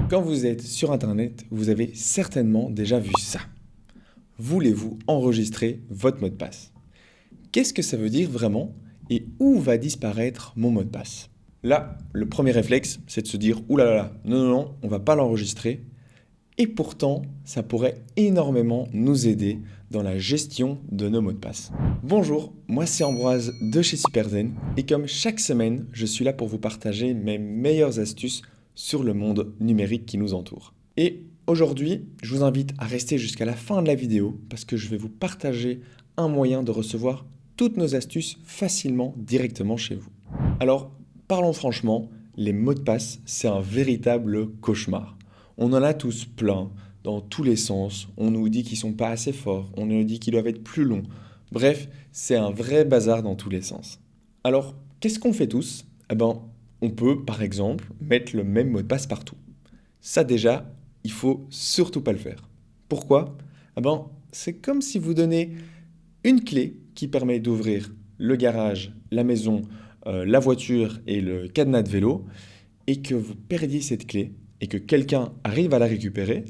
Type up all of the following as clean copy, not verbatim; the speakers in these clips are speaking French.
Quand vous êtes sur Internet, vous avez certainement déjà vu ça. Voulez-vous enregistrer votre mot de passe? Qu'est-ce que ça veut dire vraiment et où va disparaître mon mot de passe? Là, le premier réflexe, c'est de se dire « Ouh là là, non, non, non, on va pas l'enregistrer ». Et pourtant, ça pourrait énormément nous aider dans la gestion de nos mots de passe. Bonjour, moi c'est Ambroise de chez Superzen et comme chaque semaine, je suis là pour vous partager mes meilleures astuces sur le monde numérique qui nous entoure. Et aujourd'hui, je vous invite à rester jusqu'à la fin de la vidéo parce que je vais vous partager un moyen de recevoir toutes nos astuces facilement directement chez vous. Alors, parlons franchement, les mots de passe, c'est un véritable cauchemar. On en a tous plein, dans tous les sens. On nous dit qu'ils sont pas assez forts, on nous dit qu'ils doivent être plus longs. Bref, c'est un vrai bazar dans tous les sens. Alors, qu'est-ce qu'on fait tous? On peut, par exemple, mettre le même mot de passe partout. Ça déjà, il faut surtout pas le faire. Pourquoi? C'est comme si vous donnez une clé qui permet d'ouvrir le garage, la maison, la voiture et le cadenas de vélo, et que vous perdiez cette clé, et que quelqu'un arrive à la récupérer,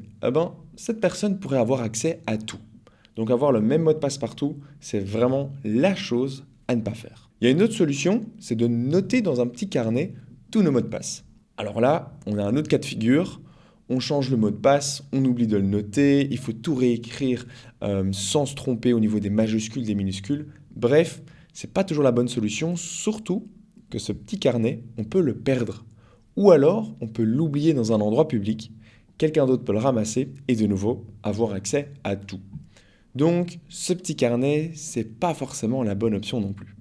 cette personne pourrait avoir accès à tout. Donc avoir le même mot de passe partout, c'est vraiment la chose à ne pas faire. Il y a une autre solution, c'est de noter dans un petit carnet tous nos mots de passe. Alors là, on a un autre cas de figure, on change le mot de passe, on oublie de le noter, il faut tout réécrire sans se tromper au niveau des majuscules, des minuscules. Bref, c'est pas toujours la bonne solution, surtout que ce petit carnet, on peut le perdre. Ou alors, on peut l'oublier dans un endroit public, quelqu'un d'autre peut le ramasser et de nouveau avoir accès à tout. Donc, ce petit carnet, c'est pas forcément la bonne option non plus.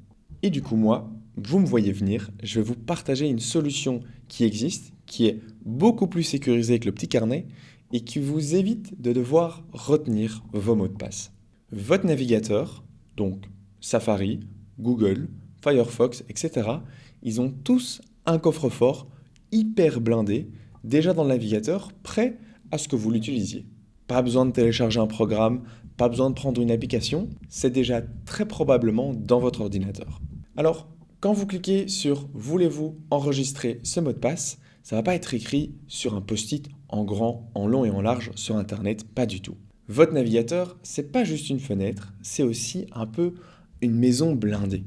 Et du coup, moi, vous me voyez venir, je vais vous partager une solution qui existe, qui est beaucoup plus sécurisée que le petit carnet et qui vous évite de devoir retenir vos mots de passe. Votre navigateur, donc Safari, Google, Firefox, etc., ils ont tous un coffre-fort hyper blindé, déjà dans le navigateur, prêt à ce que vous l'utilisiez. Pas besoin de télécharger un programme, pas besoin de prendre une application, c'est déjà très probablement dans votre ordinateur. Alors, quand vous cliquez sur « Voulez-vous enregistrer ce mot de passe ?», ça ne va pas être écrit sur un post-it en grand, en long et en large sur Internet, pas du tout. Votre navigateur, c'est pas juste une fenêtre, c'est aussi un peu une maison blindée.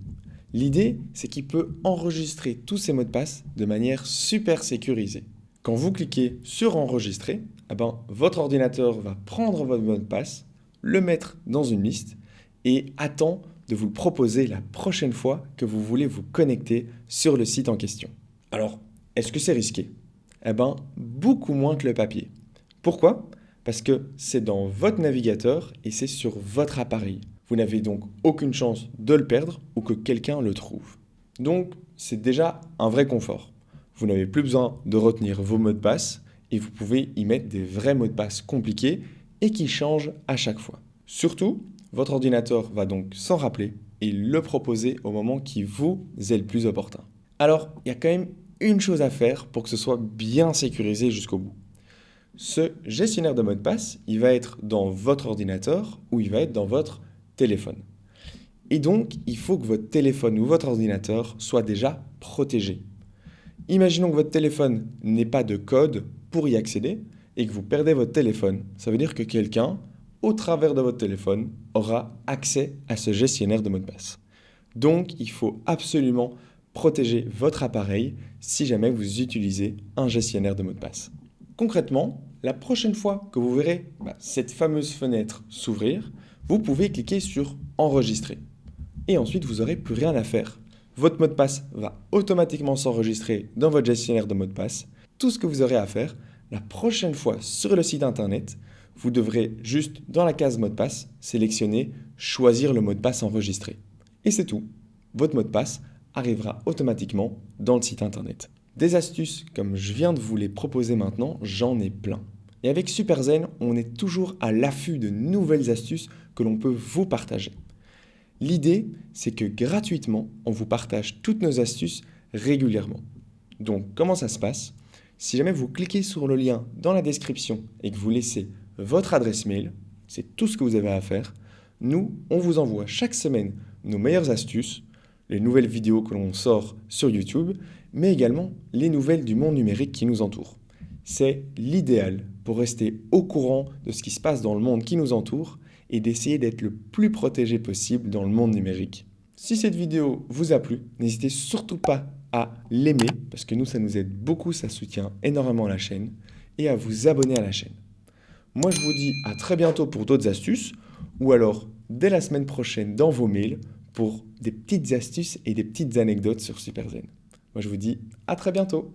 L'idée, c'est qu'il peut enregistrer tous ces mots de passe de manière super sécurisée. Quand vous cliquez sur « Enregistrer », votre ordinateur va prendre votre mot de passe, le mettre dans une liste et attend de vous le proposer la prochaine fois que vous voulez vous connecter sur le site en question. Alors, est-ce que c'est risqué? Beaucoup moins que le papier. Pourquoi? Parce que c'est dans votre navigateur et c'est sur votre appareil. Vous n'avez donc aucune chance de le perdre ou que quelqu'un le trouve. Donc, c'est déjà un vrai confort. Vous n'avez plus besoin de retenir vos mots de passe et vous pouvez y mettre des vrais mots de passe compliqués et qui changent à chaque fois. Surtout, votre ordinateur va donc s'en rappeler et le proposer au moment qui vous est le plus opportun. Alors, il y a quand même une chose à faire pour que ce soit bien sécurisé jusqu'au bout. Ce gestionnaire de mots de passe, il va être dans votre ordinateur ou il va être dans votre téléphone. Et donc, il faut que votre téléphone ou votre ordinateur soit déjà protégé. Imaginons que votre téléphone n'ait pas de code pour y accéder et que vous perdez votre téléphone. Ça veut dire que quelqu'un, au travers de votre téléphone, aura accès à ce gestionnaire de mots de passe. Donc, il faut absolument protéger votre appareil si jamais vous utilisez un gestionnaire de mots de passe. Concrètement, la prochaine fois que vous verrez cette fameuse fenêtre s'ouvrir, vous pouvez cliquer sur « Enregistrer » et ensuite vous n'aurez plus rien à faire. Votre mot de passe va automatiquement s'enregistrer dans votre gestionnaire de mots de passe. Tout ce que vous aurez à faire, la prochaine fois sur le site internet, vous devrez juste dans la case mot de passe sélectionner « Choisir le mot de passe enregistré ». Et c'est tout. Votre mot de passe arrivera automatiquement dans le site internet. Des astuces comme je viens de vous les proposer maintenant, j'en ai plein. Et avec Superzen, on est toujours à l'affût de nouvelles astuces que l'on peut vous partager. L'idée, c'est que gratuitement, on vous partage toutes nos astuces régulièrement. Donc, comment ça se passe? Si jamais vous cliquez sur le lien dans la description et que vous laissez votre adresse mail, c'est tout ce que vous avez à faire. Nous, on vous envoie chaque semaine nos meilleures astuces, les nouvelles vidéos que l'on sort sur YouTube, mais également les nouvelles du monde numérique qui nous entoure. c'est l'idéal pour rester au courant de ce qui se passe dans le monde qui nous entoure et d'essayer d'être le plus protégé possible dans le monde numérique. Si cette vidéo vous a plu, n'hésitez surtout pas à l'aimer, parce que nous, ça nous aide beaucoup, ça soutient énormément la chaîne, et à vous abonner à la chaîne. Moi, je vous dis à très bientôt pour d'autres astuces, ou alors dès la semaine prochaine dans vos mails pour des petites astuces et des petites anecdotes sur SuperZen. Moi, je vous dis à très bientôt.